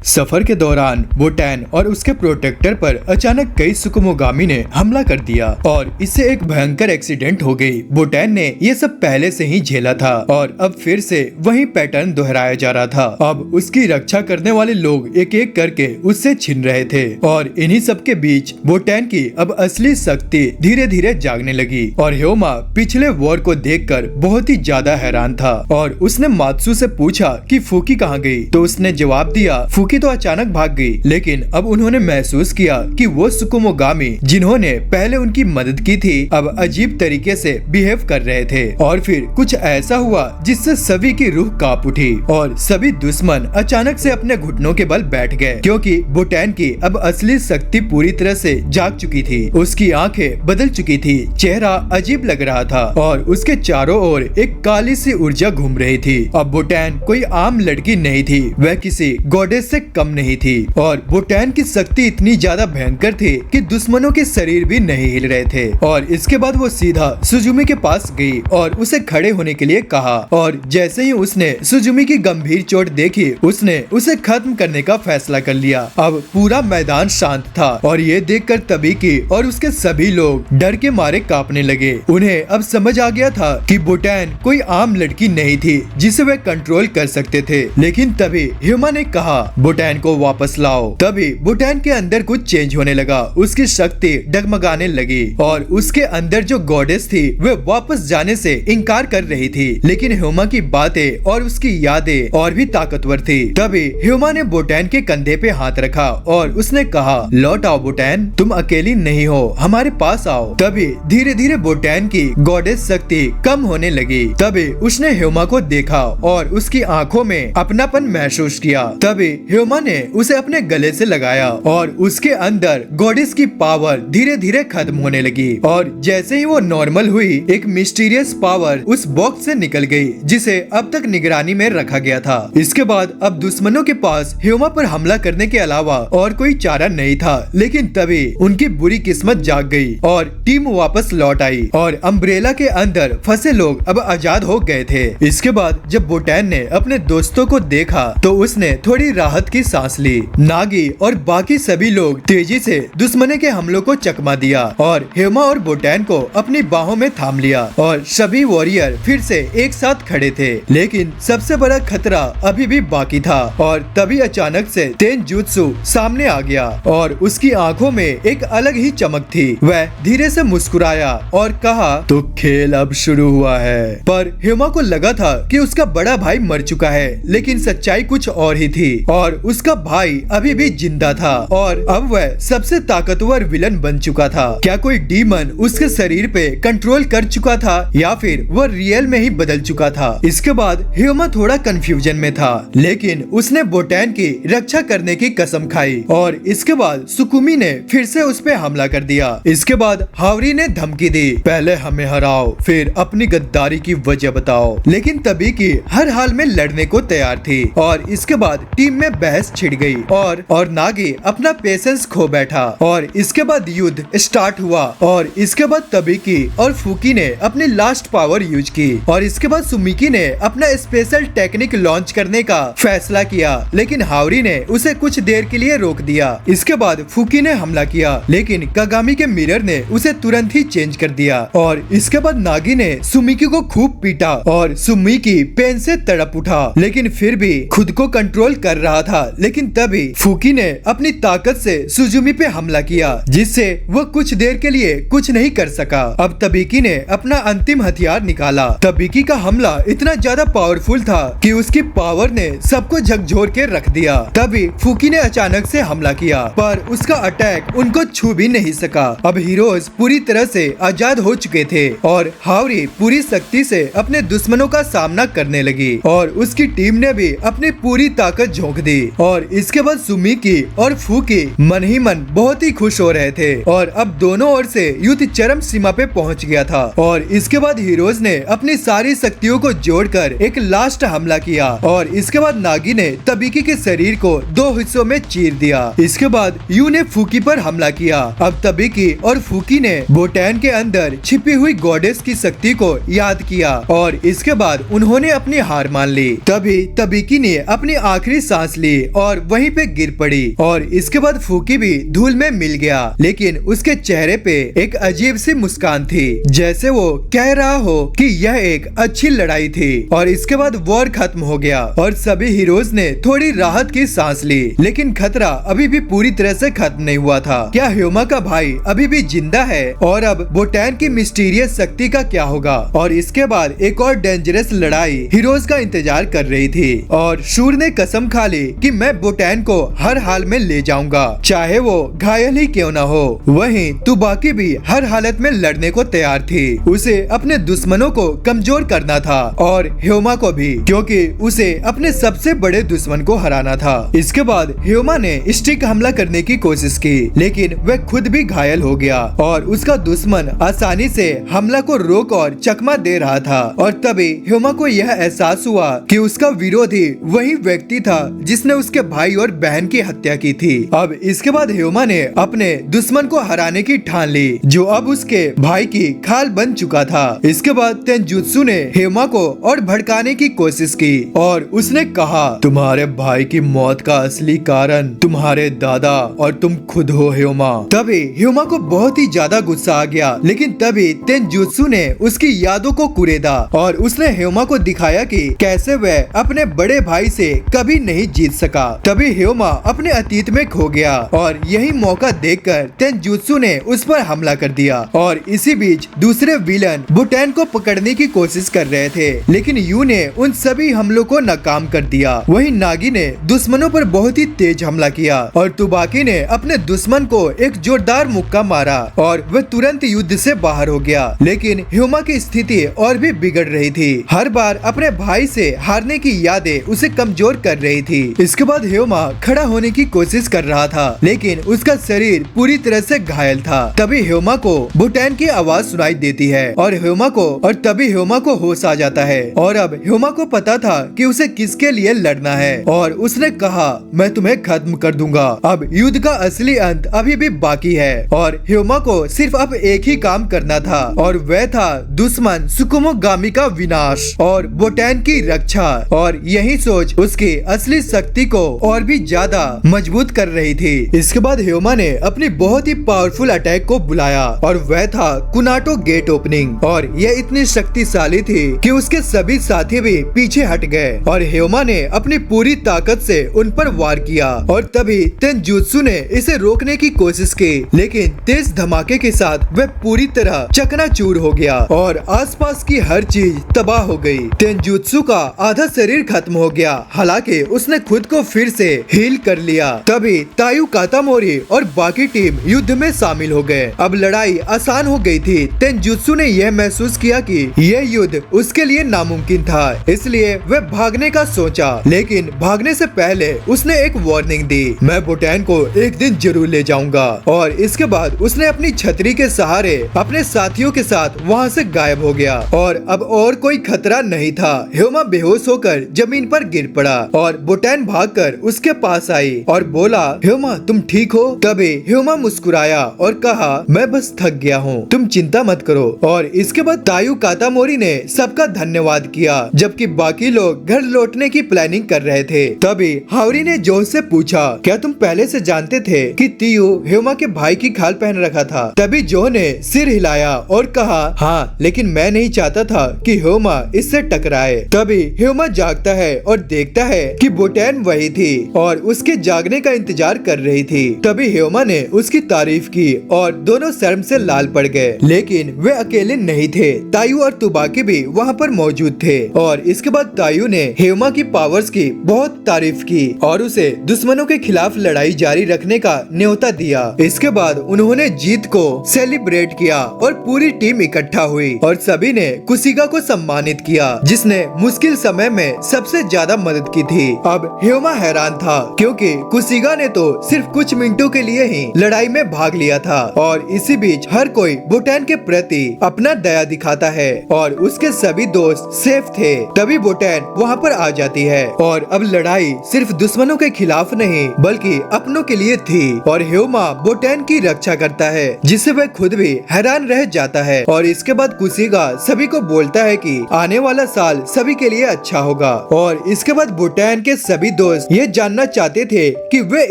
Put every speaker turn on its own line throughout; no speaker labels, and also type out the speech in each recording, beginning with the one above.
सफर के दौरान वोटैन और उसके प्रोटेक्टर पर अचानक कई सुकुमोगामी ने हमला कर दिया और इससे एक भयंकर एक्सीडेंट हो गई। वोटैन ने ये सब पहले से ही झेला था और अब फिर से वही पैटर्न दोहराया जा रहा था। अब उसकी रक्षा करने वाले लोग एक एक करके उससे छिन रहे थे और इन्हीं सब के बीच वोटैन की अब असली शक्ति धीरे धीरे जागने लगी। और ह्योमा पिछले वॉर को देखकर बहुत ही ज्यादा हैरान था और उसने मात्सु से पूछा कि फूकी कहाँ गई, तो उसने जवाब दिया फूकी तो अचानक भाग गई। लेकिन अब उन्होंने महसूस किया कि वो सुकुमोगामी जिन्होंने पहले उनकी मदद की थी अब अजीब तरीके से बिहेव कर रहे थे। और फिर कुछ ऐसा हुआ जिससे सभी की रूह कांप उठी और सभी दुश्मन अचानक से अपने घुटनों के बल बैठ गए, क्योंकि वोटैन की अब असली शक्ति पूरी तरह से जाग चुकी थी। उसकी आंखें बदल चुकी थी, चेहरा अजीब लग रहा था और उसके चारों ओर एक काली सी ऊर्जा घूम रही थी। अब वोटैन कोई आम लड़की नहीं थी, वह किसी गॉडेस से कम नहीं थी और वोटैन की शक्ति इतनी ज्यादा भयंकर थी कि दुश्मनों के शरीर भी नहीं हिल रहे थे। और इसके बाद वो सीधा सुजुमी के पास गई और उसे खड़े होने के लिए कहा। और जैसे ही उसने सुजुमी की गंभीर चोट देखी, उसने उसे खत्म करने का फैसला कर लिया। अब पूरा मैदान शांत था और ये देखकर तबीकी और उसके सभी लोग डर के मारे कांपने लगे। उन्हें अब समझ आ गया था कि वोटैन कोई आम लड़की नहीं थी जिसे वे कंट्रोल कर सकते थे। लेकिन तभी ह्यूमा ने कहा वोटैन को वापस लाओ। तभी वोटैन के अंदर कुछ चेंज होने लगा, उसकी शक्ति डगमगाने लगी और उसके अंदर जो गॉडेस थी वे वापस जाने से इनकार कर रही थी। लेकिन ह्यूमा की बातें और उसकी यादें और भी ताकतवर थी। तभी ह्यूमा ने वोटैन के कंधे पे हाथ रखा और उसने कहा लौट आओ वोटैन, तुम अकेली नहीं हो, हमारे पास आओ। तभी धीरे धीरे वोटैन की गॉडेस शक्ति कम होने लगी। तभी उसने ह्यूमा को देखा और उसकी आंखों में अपनापन महसूस किया। तभी ह्यूमा ने उसे अपने गले से लगाया और उसके अंदर गॉडेस की पावर धीरे धीरे खत्म होने लगी। और जैसे ही वो नॉर्मल हुई, एक मिस्टीरियस पावर उस बॉक्स से निकल गई जिसे अब तक निगरानी में रखा गया था। इसके बाद अब दुश्मनों के पास ह्यूमा पर हमला करने के अलावा और कोई चारा नहीं था। लेकिन तभी उनकी बुरी किस्मत जाग गई और टीम वापस लौट आई और अम्ब्रेला के अंदर फंसे लोग अब आजाद हो गए थे। इसके बाद जब वोटैन ने अपने दोस्तों को देखा तो उसने थोड़ी राहत की सांस ली। नागी और बाकी सभी लोग तेजी से दुश्मनों के हमलों को चकमा दिया और ह्यूमा और वोटैन को अपनी बाहों में थाम लिया और सभी वॉरियर फिर से एक साथ खड़े थे। लेकिन सबसे बड़ा खतरा अभी भी बाकी था और तभी अचानक से तेनजुत्सु सामने आ गया और उसकी आंखों में एक अलग ही चमक थी। वह धीरे से मुस्कुराया और कहा तो खेल अब शुरू हुआ है। पर ह्यूमा को लगा था कि उसका बड़ा भाई मर चुका है, लेकिन सच्चाई कुछ और ही थी और उसका भाई अभी भी जिंदा था और अब वह सबसे ताकतवर विलन बन चुका था। क्या कोई डीमन उसके शरीर पे कंट्रोल कर चुका था या फिर वह रियल में ही बदल चुका था? इसके बाद ह्यूमा थोड़ा कंफ्यूजन में था, लेकिन उसने वोटैन की रक्षा करने की कसम खाई और इसके बाद सुकुमी ने फिर से उस पे हमला कर दिया। इसके बाद हावरी ने धमकी दी, पहले हमें हराओ फिर अपनी गद्दारी की वजह बताओ। लेकिन तभी की हर हाल में लड़ने को तैयार थी और इसके बाद टीम में बहस छिड़ गई और नागी अपना पेशेंस खो बैठा और इसके बाद युद्ध स्टार्ट हुआ। और इसके बाद तबीकी और फूकी ने अपनी लास्ट पावर यूज की और इसके बाद सुमिकी ने अपना स्पेशल टेक्निक लॉन्च करने का फैसला किया, लेकिन हावरी ने उसे कुछ देर के लिए रोक दिया। इसके बाद फूकी ने हमला किया, लेकिन कागामी के मिरर ने उसे तुरंत ही चेंज कर दिया और इसके बाद नागी ने सुमिकी को खूब पीटा और सुमिकी पेन से तड़प उठा, लेकिन फिर भी खुद को कंट्रोल कर रहा था। लेकिन तभी फूकी ने अपनी ताकत से सुजुमी पे हमला किया, जिससे वो कुछ देर के लिए कुछ नहीं कर सका। अब तबीकी ने अपना अंतिम हथियार निकाला। तबीकी का हमला इतना ज्यादा पावरफुल था कि उसकी पावर ने सबको झकझोर के रख दिया। तभी फूकी ने अचानक से हमला किया, पर उसका अटैक उनको छू भी नहीं सका। अब हीरोज पूरी तरह से आजाद हो चुके थे और हावरी पूरी शक्ति से अपने दुश्मनों का सामना करने लगी और उसकी टीम ने भी अपनी पूरी ताकत झोंक दी। और इसके बाद सुमिकी और फूकी मन ही मन बहुत ही खुश हो रहे थे और अब दोनों ओर से युद्ध चरम सीमा पे पहुंच गया था। और इसके बाद हीरोज ने अपनी सारी शक्तियों को जोड़कर एक लास्ट हमला किया और इसके बाद नागी ने तबीकी के शरीर को दो हिस्सों में चीर दिया। इसके बाद यू ने फूकी पर हमला किया। अब तबीकी और फूकी ने वोटैन के अंदर छिपी हुई गॉडेस की शक्ति को याद किया और इसके बाद उन्होंने अपनी हार मान ली। तभी तबीकी ने अपनी आखिरी सांस ली ली और वहीं पे गिर पड़ी और इसके बाद फूकी भी धूल में मिल गया, लेकिन उसके चेहरे पे एक अजीब सी मुस्कान थी, जैसे वो कह रहा हो कि यह एक अच्छी लड़ाई थी। और इसके बाद वॉर खत्म हो गया और सभी हीरोज ने थोड़ी राहत की सांस ली, लेकिन खतरा अभी भी पूरी तरह से खत्म नहीं हुआ था। क्या ह्यूमा का भाई अभी भी जिंदा है और अब बोटैन की मिस्टीरियस शक्ति का क्या होगा? और इसके बाद एक और डेंजरस लड़ाई हीरोज का इंतजार कर रही थी और शूर ने कसम खा ली कि मैं बोटैन को हर हाल में ले जाऊंगा, चाहे वो घायल ही क्यों न हो। वहीं तुबाकी भी हर हालत में लड़ने को तैयार थी, उसे अपने दुश्मनों को कमजोर करना था और ह्यूमा को भी, क्योंकि उसे अपने सबसे बड़े दुश्मन को हराना था। इसके बाद ह्यूमा ने स्टिक हमला करने की कोशिश की, लेकिन वह खुद भी घायल हो गया और उसका दुश्मन आसानी से हमला को रोक और चकमा दे रहा था। और तभी ह्यूमा को यह एहसास हुआ कि उसका विरोधी वही व्यक्ति था जिसने उसके भाई और बहन की हत्या की थी। अब इसके बाद ह्यूमा ने अपने दुश्मन को हराने की ठान ली, जो अब उसके भाई की खाल बन चुका था। इसके बाद तेंजुत्सु ने ह्यूमा को और भड़काने की कोशिश की और उसने कहा, तुम्हारे भाई की मौत का असली कारण तुम्हारे दादा और तुम खुद हो ह्यूमा। तभी ह्यूमा को बहुत ही ज्यादा गुस्सा आ गया, लेकिन तभी तेंजुत्सु ने उसकी यादों को कुरेदा और उसने ह्यूमा को दिखाया कि कैसे वह अपने बड़े भाई से कभी नहीं जीत सका। तभी ह्यूमा अपने अतीत में खो गया और यही मौका देखकर तेंजुत्सु ने उस पर हमला कर दिया। और इसी बीच दूसरे विलन बोटैन को पकड़ने की कोशिश कर रहे थे, लेकिन यू ने उन सभी हमलों को नाकाम कर दिया। वहीं नागी ने दुश्मनों पर बहुत ही तेज हमला किया और तुबाकी ने अपने दुश्मन को एक जोरदार मुक्का मारा और वह तुरंत युद्ध से बाहर हो गया। लेकिन ह्यूमा की स्थिति और भी बिगड़ रही थी, हर बार अपने भाई से हारने की यादें उसे कमजोर कर रही थी। इसके बाद ह्यूमा खड़ा होने की कोशिश कर रहा था, लेकिन उसका शरीर पूरी तरह से घायल था। तभी ह्यूमा को बोटैन की आवाज सुनाई देती है और तभी ह्यूमा को होश आ जाता है। और अब ह्यूमा को पता था कि उसे किसके लिए लड़ना है और उसने कहा, मैं तुम्हें खत्म कर दूंगा। अब युद्ध का असली अंत अभी भी बाकी है और ह्यूमा को सिर्फ अब एक ही काम करना था और वह था दुश्मन सुकुमोगामी का विनाश और बोटैन की रक्षा। और यही सोच उसकी असली शक्ति को और भी ज्यादा मजबूत कर रही थी। इसके बाद ह्यूमा ने अपनी बहुत ही पावरफुल अटैक को बुलाया और वह था कुनाटो गेट ओपनिंग। और यह इतनी शक्तिशाली थी कि उसके सभी साथी भी पीछे हट गए और ह्यूमा ने अपनी पूरी ताकत से उन पर वार किया। और तभी तेंजुत्सु ने इसे रोकने की कोशिश की, लेकिन तेज धमाके के साथ वह पूरी तरह चकनाचूर हो गया और आसपास की हर चीज तबाह हो गई। तेंजुत्सु का आधा शरीर खत्म हो गया, हालांकि उसने खुद को फिर से हील कर लिया। तभी तायु कातामोरी और बाकी टीम युद्ध में शामिल हो गए। अब लड़ाई आसान हो गई थी। तेंजुत्सु ने यह महसूस किया कि यह युद्ध उसके लिए नामुमकिन था, इसलिए वह भागने का सोचा, लेकिन भागने से पहले उसने एक वार्निंग दी, मैं बोटैन को एक दिन जरूर ले जाऊंगा। और इसके बाद उसने अपनी छतरी के सहारे अपने साथियों के साथ वहाँ से गायब हो गया और अब और कोई खतरा नहीं था। ह्यूमा बेहोश होकर जमीन पर गिर पड़ा और बोटैन भागकर उसके पास आई और बोला, ह्यूमा तुम ठीक हो? तभी ह्यूमा मुस्कुराया और कहा, मैं बस थक गया हूँ, तुम चिंता मत करो। और इसके बाद तायु कातामोरी ने सबका धन्यवाद किया, जबकि बाकी लोग घर लौटने की प्लानिंग कर रहे थे। तभी हाउरी ने जो से पूछा, क्या तुम पहले से जानते थे कि तियु ह्यूमा के भाई की खाल पहन रखा था? तभी जो ने सिर हिलाया और कहा, हाँ, लेकिन मैं नहीं चाहता था कि ह्यूमा इससे टकराए। तभी ह्यूमा जागता है और देखता है कि बोटैन वही थी और उसके जागने का इंतजार कर रही थी। तभी ह्यूमा ने उसकी तारीफ की और दोनों शर्म से लाल पड़ गए, लेकिन वे अकेले नहीं थे, तायु और तुबाकी भी वहाँ पर मौजूद थे। और इसके बाद तायु ने ह्यूमा की पावर्स की बहुत तारीफ की और उसे दुश्मनों के खिलाफ लड़ाई जारी रखने का न्योता दिया। इसके बाद उन्होंने जीत को सेलिब्रेट किया और पूरी टीम इकट्ठा हुई और सभी ने कुशिगा को सम्मानित किया, जिसने मुश्किल समय में सबसे ज्यादा मदद की थी। अब ह्यूमा हैरान था, क्योंकि कुशिगा ने तो सिर्फ कुछ मिनटों के लिए ही लड़ाई में भाग लिया था। और इसी बीच हर कोई बोटैन के प्रति अपना दया दिखाता है और उसके सभी दोस्त सेफ थे। तभी बोटैन वहाँ पर आ जाती है और अब लड़ाई सिर्फ दुश्मनों के खिलाफ नहीं बल्कि अपनों के लिए थी। और ह्यूमा बोटैन की रक्षा करता है, जिससे वह खुद भी हैरान रह जाता है। और इसके बाद कुशिगा सभी को बोलता है कि आने वाला साल सभी के लिए अच्छा होगा। और इसके बाद बोटैन के सभी दोस्त ये जानना चाहते थे कि वे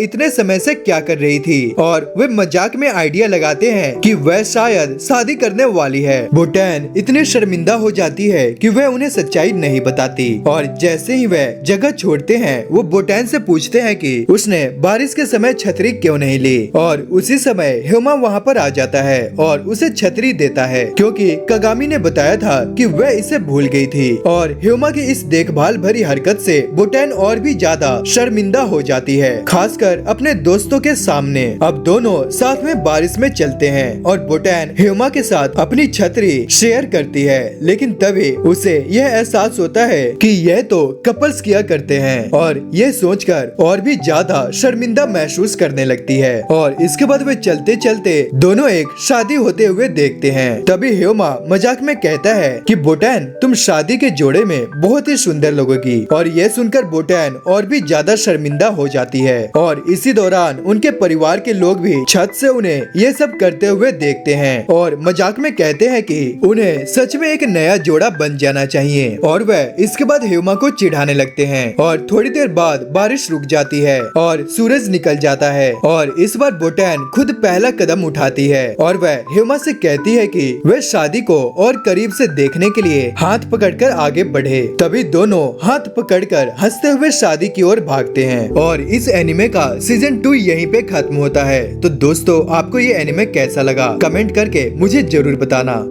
इतने समय से क्या कर रही थी और वे मजाक में आइडिया लगाते हैं कि वह शायद शादी करने वाली है। बोटैन इतनी शर्मिंदा हो जाती है कि वह उन्हें सच्चाई नहीं बताती और जैसे ही वह जगह छोड़ते हैं वो बोटैन से पूछते हैं कि उसने बारिश के समय छतरी क्यों नहीं ली और उसी समय ह्यूमा वहाँ पर आ जाता है और उसे छतरी देता है क्योंकि कागामी ने बताया था कि वह इसे भूल गई थी। और ह्यूमा की इस देखभाल भरी हरकत से बोटैन और भी ज्यादा शर्मिंदा हो जाती है, खासकर अपने दोस्तों के सामने। अब दोनों साथ में बारिश में चलते हैं और बोटैन ह्यूमा के साथ अपनी छतरी शेयर करती है, लेकिन तभी उसे यह एहसास होता है कि यह तो कपल्स किया करते हैं और यह सोचकर और भी ज्यादा शर्मिंदा महसूस करने लगती है। और इसके बाद वे चलते चलते दोनों एक शादी होते हुए देखते हैं। तभी ह्यूमा मजाक में कहता है कि बोटैन तुम शादी के जोड़े में बहुत ही सुंदर लगोगी और यह सुनकर बोटैन और भी ज्यादा शर्मिंदा हो जाती है। और इसी दौरान उनके परिवार के लोग भी छत से उन्हें ये सब करते हुए देखते हैं और मजाक में कहते हैं कि उन्हें सच में एक नया जोड़ा बन जाना चाहिए। और वह इसके बाद ह्यूमा को चिढ़ाने लगते हैं और थोड़ी देर बाद बारिश रुक जाती है और सूरज निकल जाता है। और इस बार बोटैन खुद पहला कदम उठाती है और वह ह्यूमा से कहती है कि वह शादी को और करीब से देखने के लिए हाथ पकड़कर आगे बढ़े। तभी दोनों हाथ पकड़कर हंसते हुए शादी की ओर भागते हैं। और इस एनिमे का सीजन 2 यहीं पे खत्म होता है। तो दोस्तों आपको ये एनिमे कैसा लगा कमेंट करके मुझे जरूर बताना।